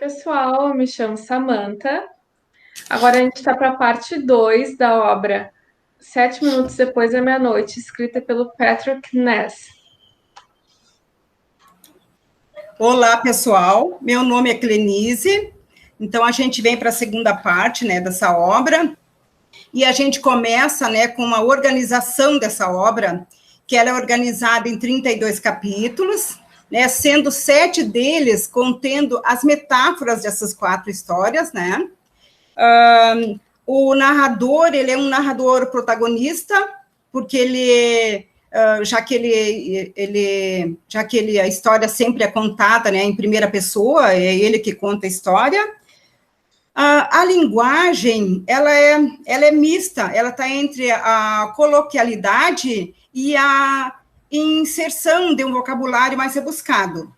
pessoal, eu me chamo Samantha. Agora a gente está para a parte 2 da obra 7 minutos depois da meia-noite, escrita pelo Patrick Ness. Olá, pessoal. Meu nome é Clenise. Então, a gente vem para a segunda parte, né, dessa obra. E a gente começa, né, com uma organização dessa obra, que ela é organizada em 32 capítulos, né, sendo 7 deles contendo as metáforas dessas 4 histórias, né? O narrador, ele é um narrador protagonista, porque já que a história sempre é contada, né, em primeira pessoa, é ele que conta a história. A linguagem, ela é mista, ela está entre a coloquialidade e a inserção de um vocabulário mais rebuscado.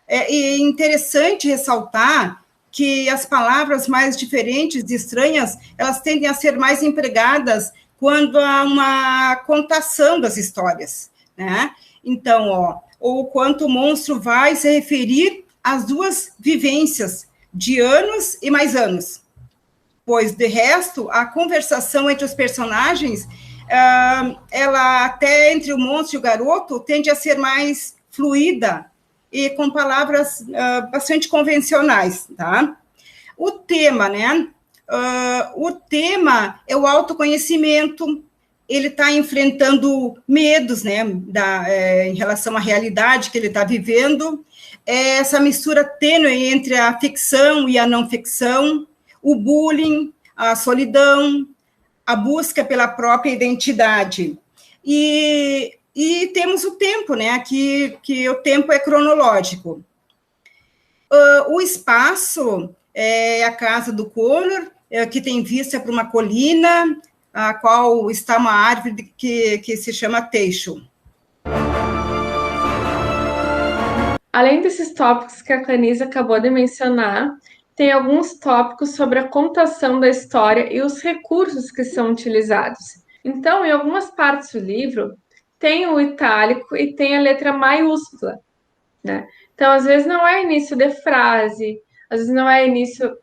É interessante ressaltar que as palavras mais diferentes e estranhas, elas tendem a ser mais empregadas quando há uma contação das histórias, né? Então, ou quanto o monstro vai se referir às duas vivências de anos e mais anos. Pois, de resto, a conversação entre os personagens, ela até entre o monstro e o garoto, tende a ser mais fluida, e com palavras bastante convencionais, tá? O tema, né? O tema é o autoconhecimento, ele está enfrentando medos, né, em relação à realidade que ele está vivendo, essa mistura tênue entre a ficção e a não ficção, o bullying, a solidão, a busca pela própria identidade. E temos o tempo, né? Que o tempo é cronológico. O espaço é a casa do Connor, que tem vista para uma colina, a qual está uma árvore que se chama teixo. Além desses tópicos que a Clenise acabou de mencionar, tem alguns tópicos sobre a contação da história e os recursos que são utilizados. Então, em algumas partes do livro, tem o itálico e tem a letra maiúscula, né? Então, às vezes não é início de frase, às vezes não é início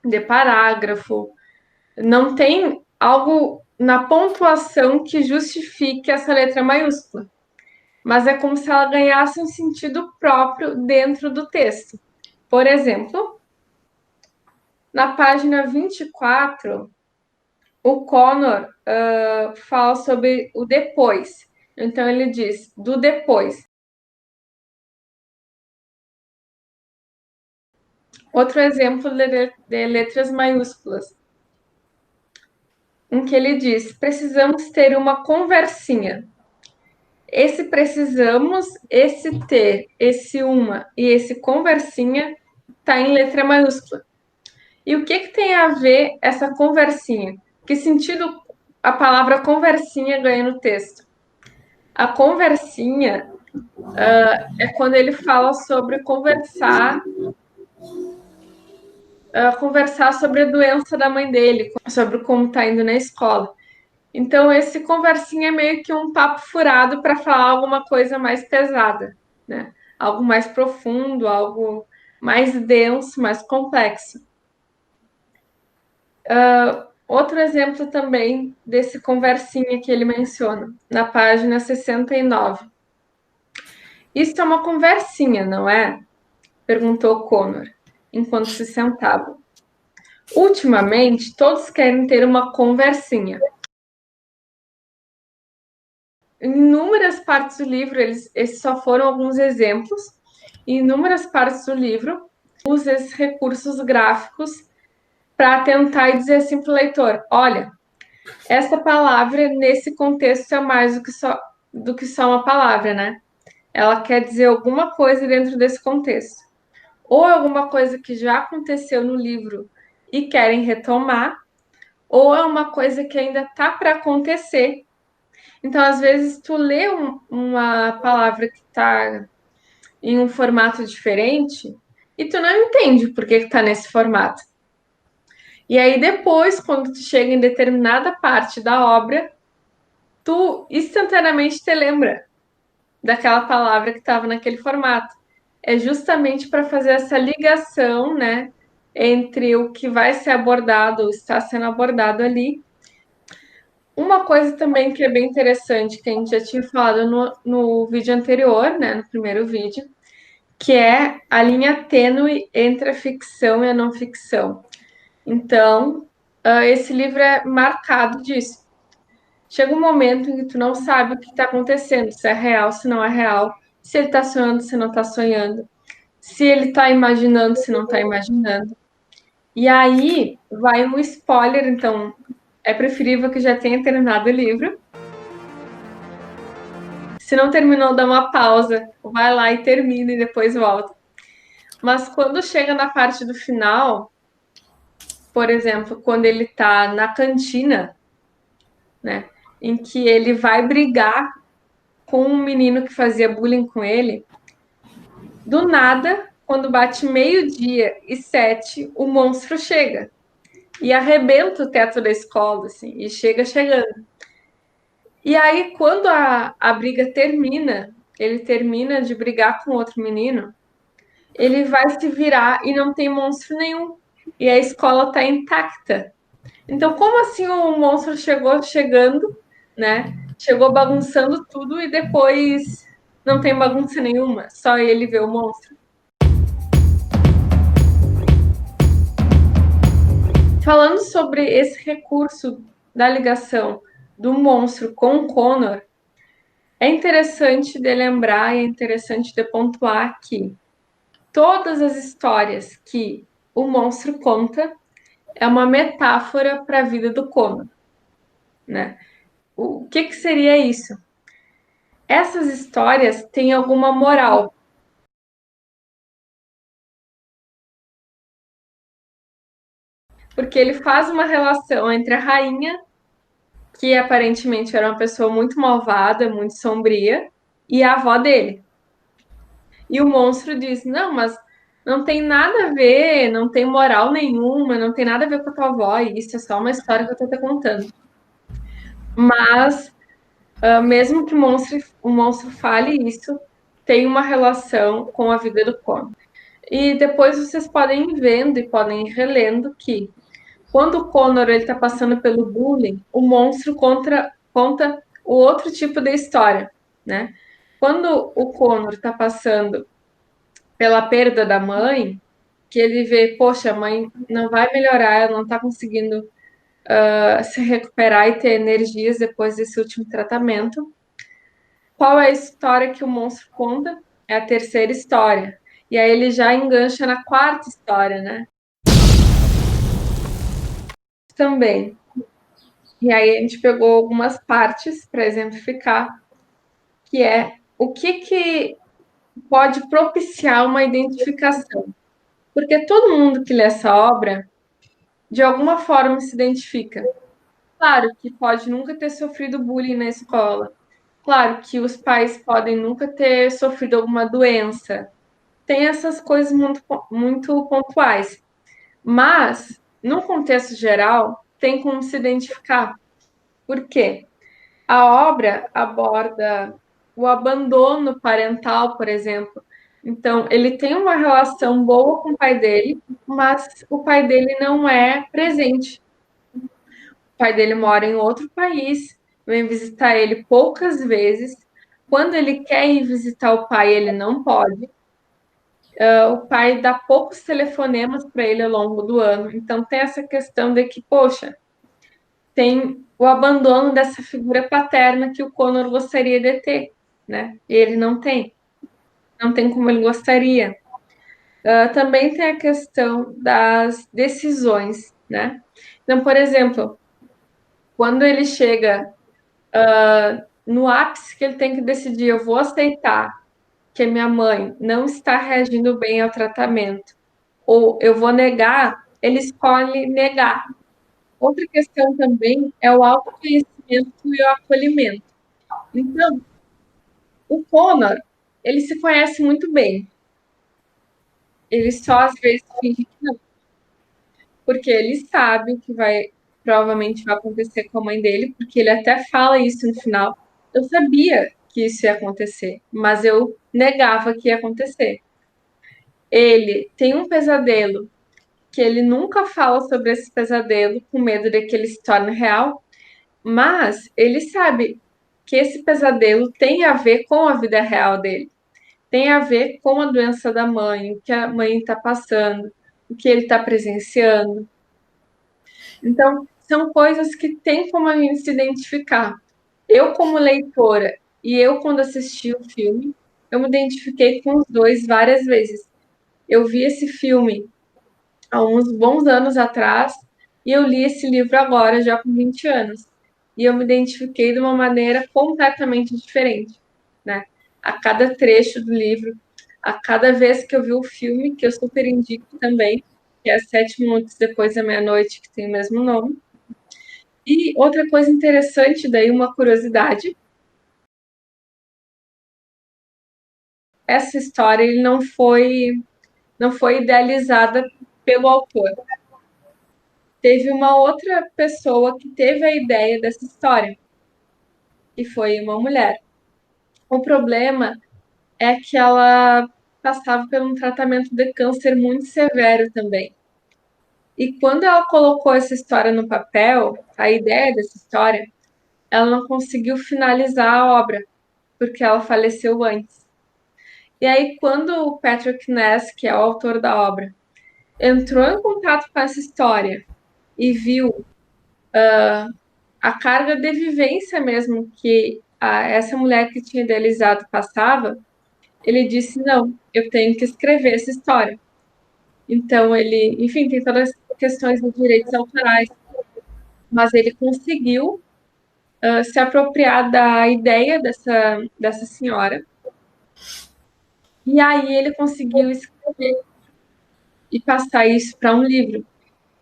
de parágrafo, não tem algo na pontuação que justifique essa letra maiúscula, mas é como se ela ganhasse um sentido próprio dentro do texto. Por exemplo, na página 24, o Connor fala sobre o depois. Então, ele diz, do depois. Outro exemplo de letras maiúsculas, em que ele diz, precisamos ter uma conversinha. Esse precisamos, esse ter, esse uma e esse conversinha está em letra maiúscula. E o que tem a ver essa conversinha? Que sentido a palavra conversinha ganha no texto? A conversinha é quando ele fala sobre conversar sobre a doença da mãe dele, sobre como está indo na escola. Então, esse conversinha é meio que um papo furado para falar alguma coisa mais pesada, né? Algo mais profundo, algo mais denso, mais complexo. Outro exemplo também desse conversinha que ele menciona, na página 69. Isso é uma conversinha, não é? Perguntou Connor, enquanto se sentavam. Ultimamente, todos querem ter uma conversinha. Em inúmeras partes do livro, esses só foram alguns exemplos, em inúmeras partes do livro, usa esses recursos gráficos para tentar dizer assim para o leitor, olha, essa palavra, nesse contexto, é mais do que só uma palavra, né? Ela quer dizer alguma coisa dentro desse contexto. Ou é alguma coisa que já aconteceu no livro e querem retomar, ou é uma coisa que ainda está para acontecer. Então, às vezes, tu lê uma palavra que está em um formato diferente e tu não entende por que está nesse formato. E aí, depois, quando tu chega em determinada parte da obra, tu instantaneamente te lembra daquela palavra que estava naquele formato. é justamente para fazer essa ligação, né, entre o que vai ser abordado, ou está sendo abordado ali. Uma coisa também que é bem interessante, que a gente já tinha falado no vídeo anterior, né, no primeiro vídeo, que é a linha tênue entre a ficção e a não ficção. Então, esse livro é marcado disso. Chega um momento em que tu não sabe o que está acontecendo, se é real, se não é real, se ele está sonhando, se não está sonhando, se ele está imaginando, se não está imaginando. E aí vai um spoiler, então é preferível que já tenha terminado o livro. Se não terminou, dá uma pausa, vai lá e termina e depois volta. Mas quando chega na parte do final, por exemplo, quando ele tá na cantina, né, em que ele vai brigar com um menino que fazia bullying com ele, do nada, quando bate 12:07, o monstro chega e arrebenta o teto da escola, assim, e chega chegando. E aí, quando a briga termina, ele termina de brigar com outro menino, ele vai se virar e não tem monstro nenhum. E a escola está intacta. Então, como assim o monstro chegou chegando, né? Chegou bagunçando tudo e depois não tem bagunça nenhuma, só ele vê o monstro. Falando sobre esse recurso da ligação do monstro com o Connor, é interessante de lembrar e é interessante de pontuar que todas as histórias que o monstro conta é uma metáfora para a vida do Connor, né? O que seria isso? Essas histórias têm alguma moral. Porque ele faz uma relação entre a rainha, que aparentemente era uma pessoa muito malvada, muito sombria, e a avó dele. E o monstro diz: Não, mas não tem nada a ver, não tem moral nenhuma, não tem nada a ver com a tua avó, e isso é só uma história que eu tô te contando. Mas, mesmo que o monstro fale isso, tem uma relação com a vida do Conan. E depois vocês podem ir vendo e podem ir relendo que quando o Connor está passando pelo bullying, o monstro conta o outro tipo de história, né? Quando o Connor está passando pela perda da mãe, que ele vê, poxa, a mãe não vai melhorar, ela não está conseguindo se recuperar e ter energias depois desse último tratamento. Qual é a história que o monstro conta? É a terceira história. E aí ele já engancha na quarta história, né? Também. E aí a gente pegou algumas partes para exemplificar, que é o que pode propiciar uma identificação. Porque todo mundo que lê essa obra, de alguma forma se identifica. Claro que pode nunca ter sofrido bullying na escola. Claro que os pais podem nunca ter sofrido alguma doença. Tem essas coisas muito pontuais. Mas, no contexto geral, tem como se identificar. Por quê? A obra aborda o abandono parental, por exemplo. Então, ele tem uma relação boa com o pai dele, mas o pai dele não é presente. O pai dele mora em outro país, vem visitar ele poucas vezes. Quando ele quer ir visitar o pai, ele não pode. O pai dá poucos telefonemas para ele ao longo do ano. Então, tem essa questão de que, poxa, tem o abandono dessa figura paterna que o Connor gostaria de ter, né? E ele não tem como ele gostaria. Também tem a questão das decisões, né? Então, por exemplo, quando ele chega no ápice que ele tem que decidir, eu vou aceitar que a minha mãe não está reagindo bem ao tratamento, ou eu vou negar, ele escolhe negar. Outra questão também é o autoconhecimento e o acolhimento. Então, o Connor, ele se conhece muito bem. Ele só às vezes finge que não, porque ele sabe o que provavelmente vai acontecer com a mãe dele, porque ele até fala isso no final. Eu sabia que isso ia acontecer, mas eu negava que ia acontecer. ele tem um pesadelo que ele nunca fala sobre esse pesadelo, com medo de que ele se torne real, mas ele sabe que esse pesadelo tem a ver com a vida real dele, tem a ver com a doença da mãe, o que a mãe está passando, o que ele está presenciando. Então, são coisas que tem como a gente se identificar. Eu, como leitora, e eu, quando assisti o filme, eu me identifiquei com os dois várias vezes. Eu vi esse filme há uns bons anos atrás e eu li esse livro agora, já com 20 anos. E eu me identifiquei de uma maneira completamente diferente, né? A cada trecho do livro, a cada vez que eu vi o filme, que eu super indico também, que é 7 minutos depois da meia-noite, que tem o mesmo nome. E outra coisa interessante, daí uma curiosidade, essa história ele não foi idealizada pelo autor. Teve uma outra pessoa que teve a ideia dessa história, que foi uma mulher. O problema é que ela passava por um tratamento de câncer muito severo também. E quando ela colocou essa história no papel, a ideia dessa história, ela não conseguiu finalizar a obra, porque ela faleceu antes. E aí, quando o Patrick Ness, que é o autor da obra, entrou em contato com essa história e viu a carga de vivência mesmo que essa mulher que tinha idealizado passava, ele disse: não, eu tenho que escrever essa história. Então, ele, enfim, tem todas as questões dos direitos autorais, mas ele conseguiu se apropriar da ideia dessa senhora, e aí ele conseguiu escrever e passar isso para um livro.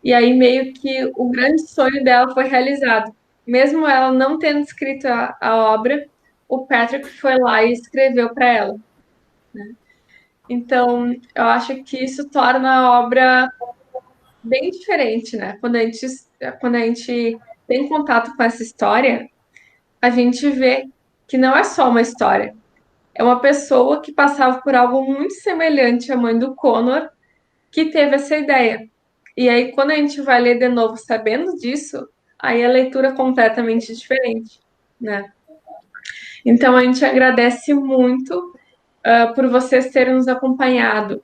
E aí, meio que o grande sonho dela foi realizado. Mesmo ela não tendo escrito a obra, o Patrick foi lá e escreveu para ela. Né? Então, eu acho que isso torna a obra bem diferente, né? Quando a gente tem contato com essa história, a gente vê que não é só uma história. É uma pessoa que passava por algo muito semelhante à mãe do Connor que teve essa ideia. E aí, quando a gente vai ler de novo sabendo disso, aí a leitura é completamente diferente, né? Então, a gente agradece muito por vocês terem nos acompanhado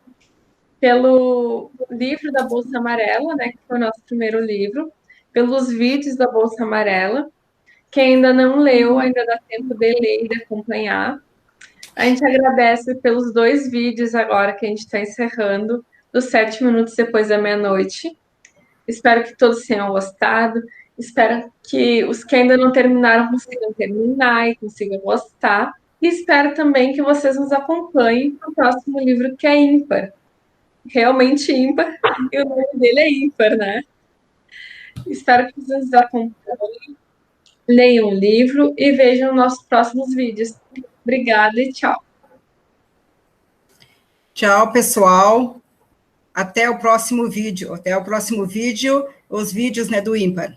pelo livro da Bolsa Amarela, né, que foi o nosso primeiro livro, pelos vídeos da Bolsa Amarela. Quem ainda não leu, ainda dá tempo de ler e de acompanhar. A gente agradece pelos 2 vídeos agora que a gente está encerrando, dos 7 minutos depois da meia-noite. Espero que todos tenham gostado. Espero que os que ainda não terminaram consigam terminar e consigam gostar. E espero também que vocês nos acompanhem no próximo livro, que é ímpar. Realmente ímpar. E o nome dele é ímpar, né? Espero que vocês nos acompanhem, leiam o livro e vejam nossos próximos vídeos. Obrigada e tchau. Tchau, pessoal. Até o próximo vídeo. Até o próximo vídeo, os vídeos, né, do ímpar.